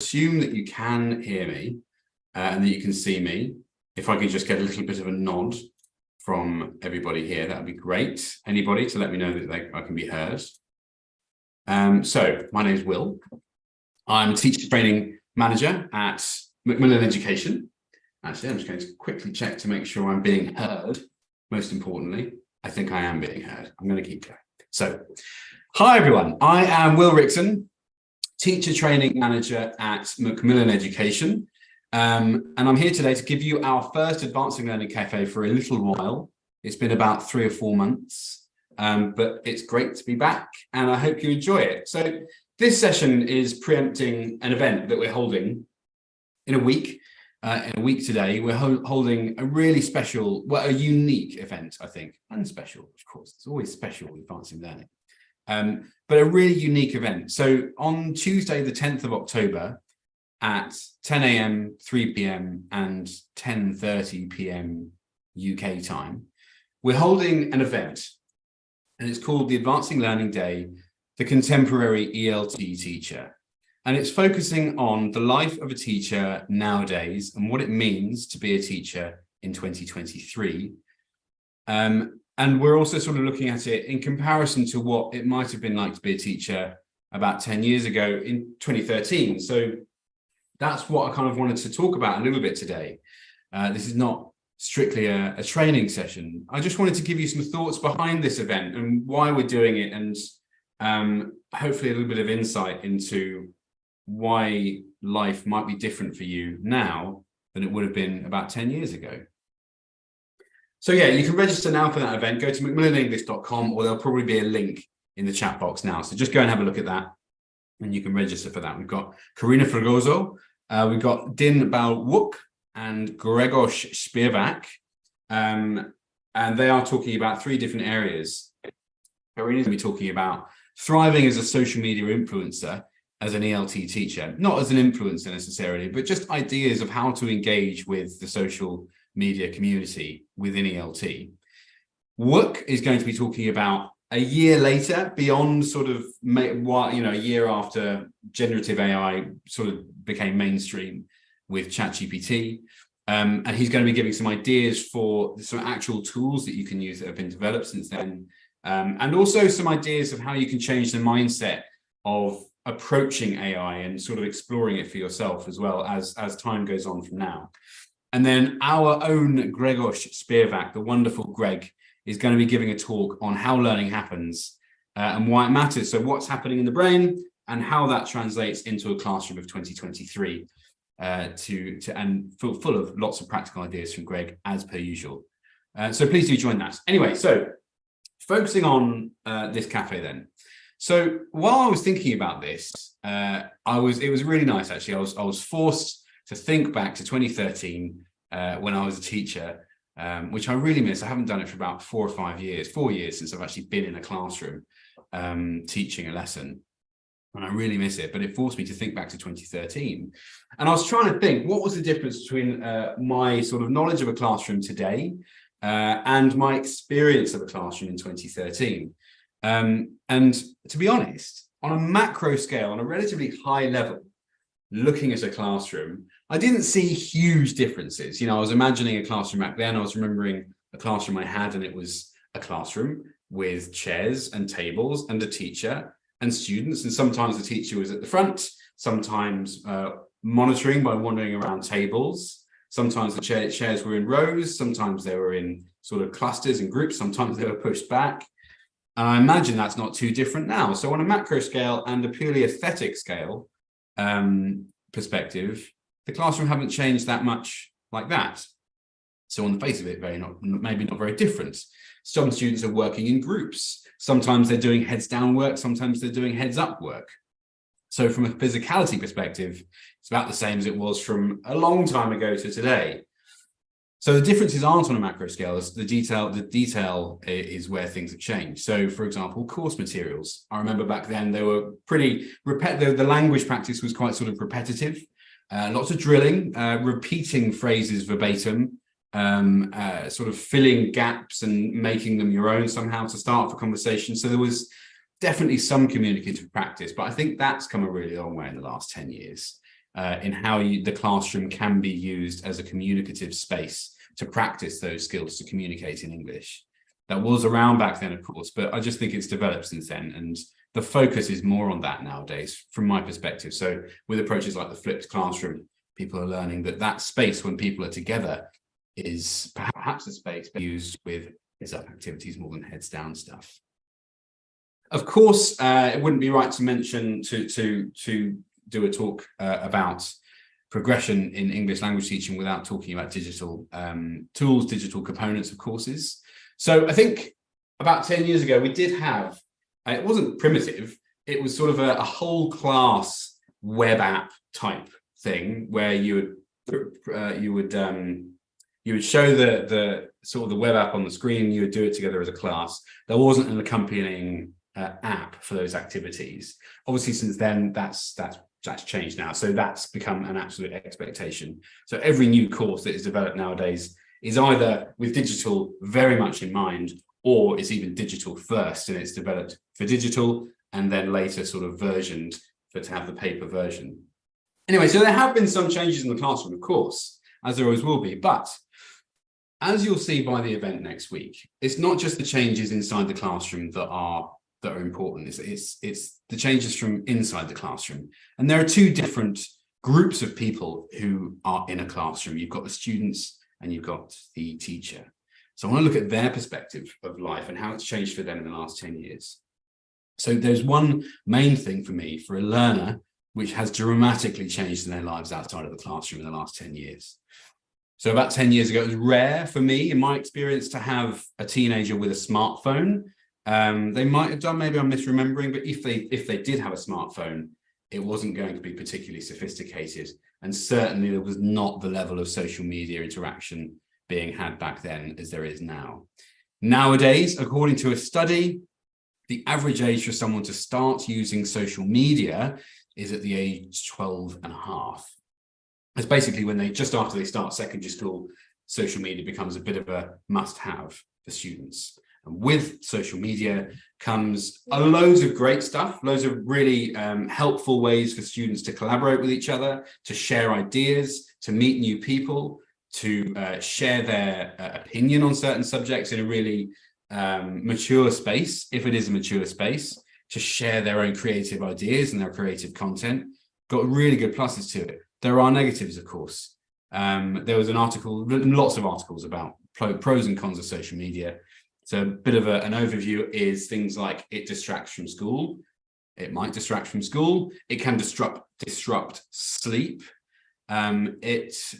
assume that you can hear me and that you can see me. If I could just get a little bit of a nod from everybody here, that would be great. Anybody to let me know that I can be heard. So my name is Will. I'm a teacher training manager at Macmillan Education. Actually, I'm just going to quickly check to make sure I'm being heard. Most importantly, I think I am being heard. I'm going to keep going. So, hi everyone. I am Will Rixon, teacher training manager at Macmillan Education. And I'm here today to give you our first Advancing Learning Cafe for a little while. It's been about 3 or 4 months, but it's great to be back and I hope you enjoy it. So this session is preempting an event that we're holding in a week. Today, we're holding a really special, well, a unique event, I think, and special, of course. It's always special with advancing learning, but a really unique event. So on Tuesday, the 10th of October at 10 a.m., 3 p.m. and 10:30 p.m. UK time, we're holding an event and it's called the Advancing Learning Day, the Contemporary ELT Teacher. And it's focusing on the life of a teacher nowadays and what it means to be a teacher in 2023. And we're also sort of looking at it in comparison to what it might have been like to be a teacher about 10 years ago in 2013. So that's what I kind of wanted to talk about a little bit today. This is not strictly a training session. I just wanted to give you some thoughts behind this event and why we're doing it, and hopefully a little bit of insight into why life might be different for you now than it would have been about 10 years ago. So yeah, you can register now for that event. Go to macmillanenglish.com, or there'll probably be a link in the chat box now. So just go and have a look at that and you can register for that. We've got Karina Fragoso, we've got Din Balwook and Grzegorz Śpiewak, and they are talking about 3 different areas. Karina's going to be talking about thriving as a social media influencer as an ELT teacher, not as an influencer necessarily, but just ideas of how to engage with the social media community within ELT. Wook is going to be talking about a year later, beyond sort of, a year after generative AI sort of became mainstream with ChatGPT. And he's going to be giving some ideas for some actual tools that you can use that have been developed since then. And also some ideas of how you can change the mindset of approaching AI and sort of exploring it for yourself as well as time goes on from now. And then our own Grzegorz Śpiewak, the wonderful Greg, is going to be giving a talk on how learning happens and why it matters. So what's happening in the brain and how that translates into a classroom of 2023 and full of lots of practical ideas from Greg as per usual. So please do join that. Anyway, so focusing on this cafe then. So while I was thinking about this, it was really nice actually. I was forced to think back to 2013 when I was a teacher, which I really miss. I haven't done it for about 4 years since I've actually been in a classroom teaching a lesson, and I really miss it. But it forced me to think back to 2013, and I was trying to think what was the difference between my sort of knowledge of a classroom today and my experience of a classroom in 2013. And to be honest, on a macro scale, on a relatively high level, looking at a classroom, I didn't see huge differences. I was imagining a classroom back then. I was remembering a classroom I had, and it was a classroom with chairs and tables and a teacher and students. And sometimes the teacher was at the front, sometimes monitoring by wandering around tables. Sometimes the chairs were in rows, sometimes they were in sort of clusters and groups, sometimes they were pushed back. And I imagine that's not too different now. So on a macro scale and a purely aesthetic scale perspective, the classroom haven't changed that much like that. So on the face of it, maybe not very different. Some students are working in groups. Sometimes they're doing heads down work, sometimes they're doing heads up work. So from a physicality perspective, it's about the same as it was from a long time ago to today. So the differences aren't on a macro scale. The detail is where things have changed. So for example, course materials. I remember back then they were pretty repetitive. The language practice was quite sort of repetitive. Lots of drilling, repeating phrases verbatim, sort of filling gaps and making them your own somehow to start for conversation. So there was definitely some communicative practice, but I think that's come a really long way in the last 10 years. in how the classroom can be used as a communicative space to practice those skills to communicate in English. That was around back then, of course, but I just think it's developed since then. And the focus is more on that nowadays, from my perspective. So with approaches like the flipped classroom, people are learning that that space when people are together is perhaps a space used with heads-up activities more than heads-down stuff. Of course, it wouldn't be right to mention to do a talk about progression in English language teaching without talking about digital tools, digital components of courses. So I think about 10 years ago, we did have, it wasn't primitive, it was sort of a whole class web app type thing where you would show the sort of the web app on the screen, you would do it together as a class. There wasn't an accompanying app for those activities. Obviously, since then, that's changed now. So that's become an absolute expectation. So every new course that is developed nowadays is either with digital very much in mind, or it's even digital first and it's developed for digital and then later sort of versioned to have the paper version. Anyway, so there have been some changes in the classroom, of course, as there always will be, but as you'll see by the event next week, it's not just the changes inside the classroom that are important. It's the changes from inside the classroom. And there are two different groups of people who are in a classroom. You've got the students and you've got the teacher. So I want to look at their perspective of life and how it's changed for them in the last 10 years. So there's one main thing for me, for a learner, which has dramatically changed in their lives outside of the classroom in the last 10 years. So about 10 years ago, it was rare for me, in my experience, to have a teenager with a smartphone. They might have done, maybe I'm misremembering, but if they did have a smartphone, it wasn't going to be particularly sophisticated. And certainly there was not the level of social media interaction being had back then as there is now. Nowadays, according to a study, the average age for someone to start using social media is at the age 12 and a half. It's basically when just after they start secondary school, social media becomes a bit of a must-have for students. And with social media comes loads of great stuff, loads of really helpful ways for students to collaborate with each other, to share ideas, to meet new people, to share their opinion on certain subjects in a really mature space, if it is a mature space, to share their own creative ideas and their creative content. Got really good pluses to it. There are negatives, of course. There was an article, lots of articles about pros and cons of social media. So a bit of an overview is things like it distracts from school. It might distract from school. It can disrupt sleep. It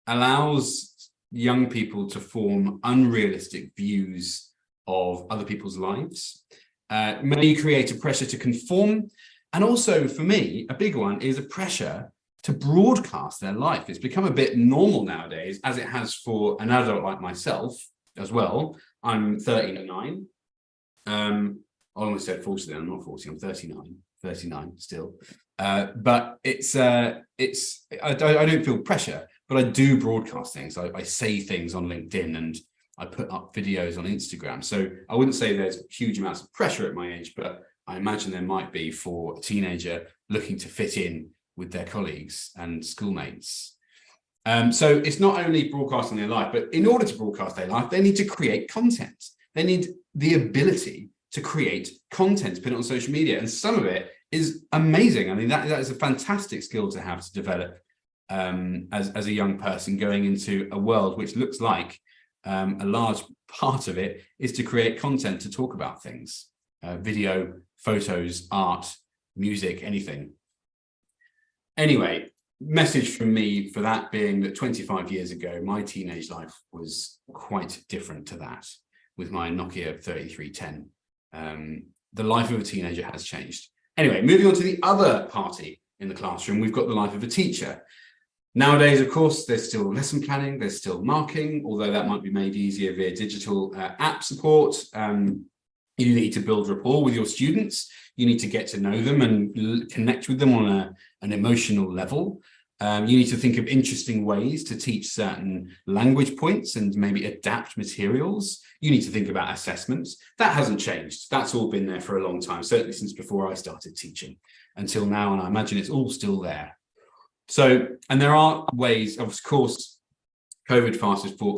allows young people to form unrealistic views of other people's lives. May create a pressure to conform. And also, for me, a big one is a pressure to broadcast their life. It's become a bit normal nowadays, as it has for an adult like myself as well. I'm 39. I almost said 40 then, I'm not 40, I'm 39 still. But I don't feel pressure, but I do broadcast things. I say things on LinkedIn and I put up videos on Instagram. So I wouldn't say there's huge amounts of pressure at my age, but I imagine there might be for a teenager looking to fit in with their colleagues and schoolmates. So it's not only broadcasting their life, but in order to broadcast their life, they need to create content. They need the ability to create content, to put it on social media. And some of it is amazing. I mean, that is a fantastic skill to have to develop as a young person going into a world which looks like a large part of it is to create content to talk about things, video, photos, art, music, anything. Anyway, message from me for that being that 25 years ago, my teenage life was quite different to that with my Nokia 3310. The life of a teenager has changed. Anyway, moving on to the other party in the classroom, we've got the life of a teacher. Nowadays, of course, there's still lesson planning, there's still marking, although that might be made easier via digital app support. You need to build rapport with your students. You need to get to know them and connect with them on an emotional level. You need to think of interesting ways to teach certain language points and maybe adapt materials. You need to think about assessments. That hasn't changed. That's all been there for a long time, certainly since before I started teaching until now, and I imagine it's all still there. So, and there are ways, of course, COVID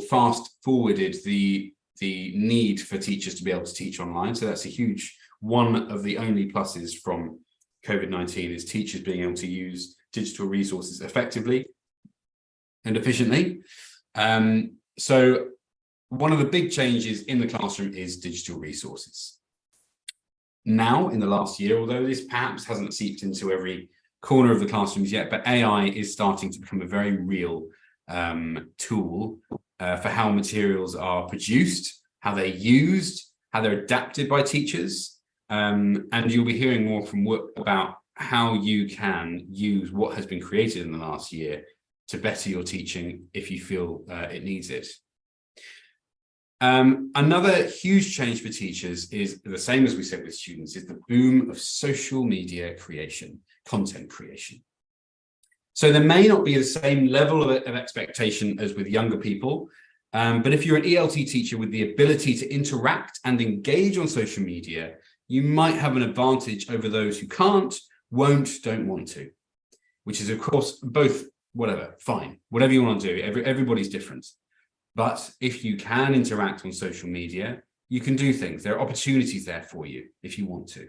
fast forwarded the need for teachers to be able to teach online. So that's a huge, one of the only pluses from COVID-19 is teachers being able to use digital resources effectively and efficiently. So one of the big changes in the classroom is digital resources. Now, in the last year, although this perhaps hasn't seeped into every corner of the classrooms yet, but AI is starting to become a very real tool for how materials are produced, how they're used, how they're adapted by teachers. And you'll be hearing more from Whoop about how you can use what has been created in the last year to better your teaching if you feel it needs it. Another huge change for teachers is the same as we said with students, is the boom of social media creation, content creation. So there may not be the same level of expectation as with younger people, but if you're an ELT teacher with the ability to interact and engage on social media, you might have an advantage over those who can't, won't, don't want to, which is of course both, whatever, fine, whatever you want to do, everybody's different. But if you can interact on social media, you can do things. There are opportunities there for you if you want to.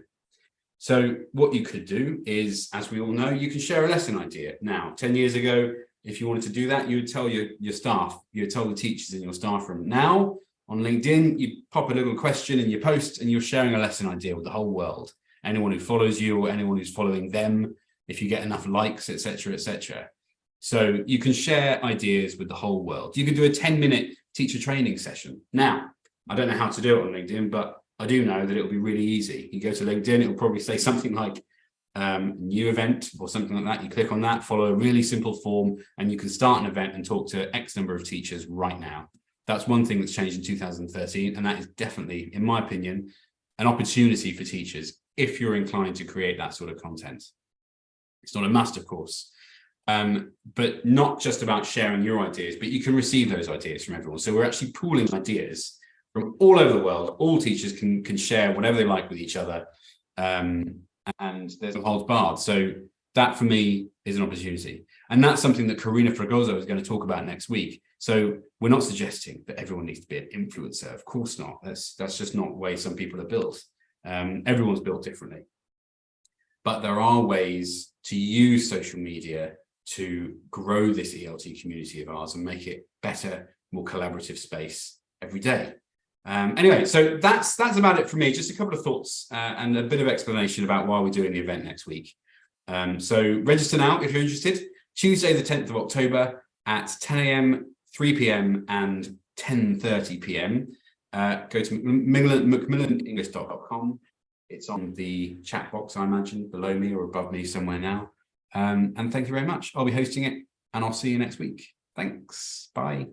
So what you could do is, as we all know, you can share a lesson idea. Now, 10 years ago, if you wanted to do that, you would tell your staff, you would tell the teachers in your staff room. Now, on LinkedIn, you pop a little question in your post and you're sharing a lesson idea with the whole world. Anyone who follows you or anyone who's following them, if you get enough likes, etc., etc. So you can share ideas with the whole world. You can do a 10-minute teacher training session. Now, I don't know how to do it on LinkedIn, but I do know that it'll be really easy. You go to LinkedIn, it'll probably say something like new event or something like that. You click on that, follow a really simple form, and you can start an event and talk to X number of teachers right now. That's one thing that's changed in 2013, and that is definitely, in my opinion, an opportunity for teachers if you're inclined to create that sort of content. It's not a must, of course, but not just about sharing your ideas, but you can receive those ideas from everyone. So we're actually pooling ideas from all over the world. All teachers can share whatever they like with each other, and there's no holds barred. So that for me is an opportunity, and that's something that Karina Fragoso is going to talk about next week. So we're not suggesting that everyone needs to be an influencer. Of course not. That's just not the way some people are built. Everyone's built differently, but there are ways to use social media to grow this ELT community of ours and make it better, more collaborative space every day. Anyway, so that's about it for me. Just a couple of thoughts and a bit of explanation about why we're doing the event next week. So register now if you're interested. Tuesday, the 10th of October at 10 a.m., 3 p.m. and 10:30 p.m. Go to macmillanenglish.com. It's on the chat box, I imagine, below me or above me somewhere now. And thank you very much. I'll be hosting it and I'll see you next week. Thanks. Bye.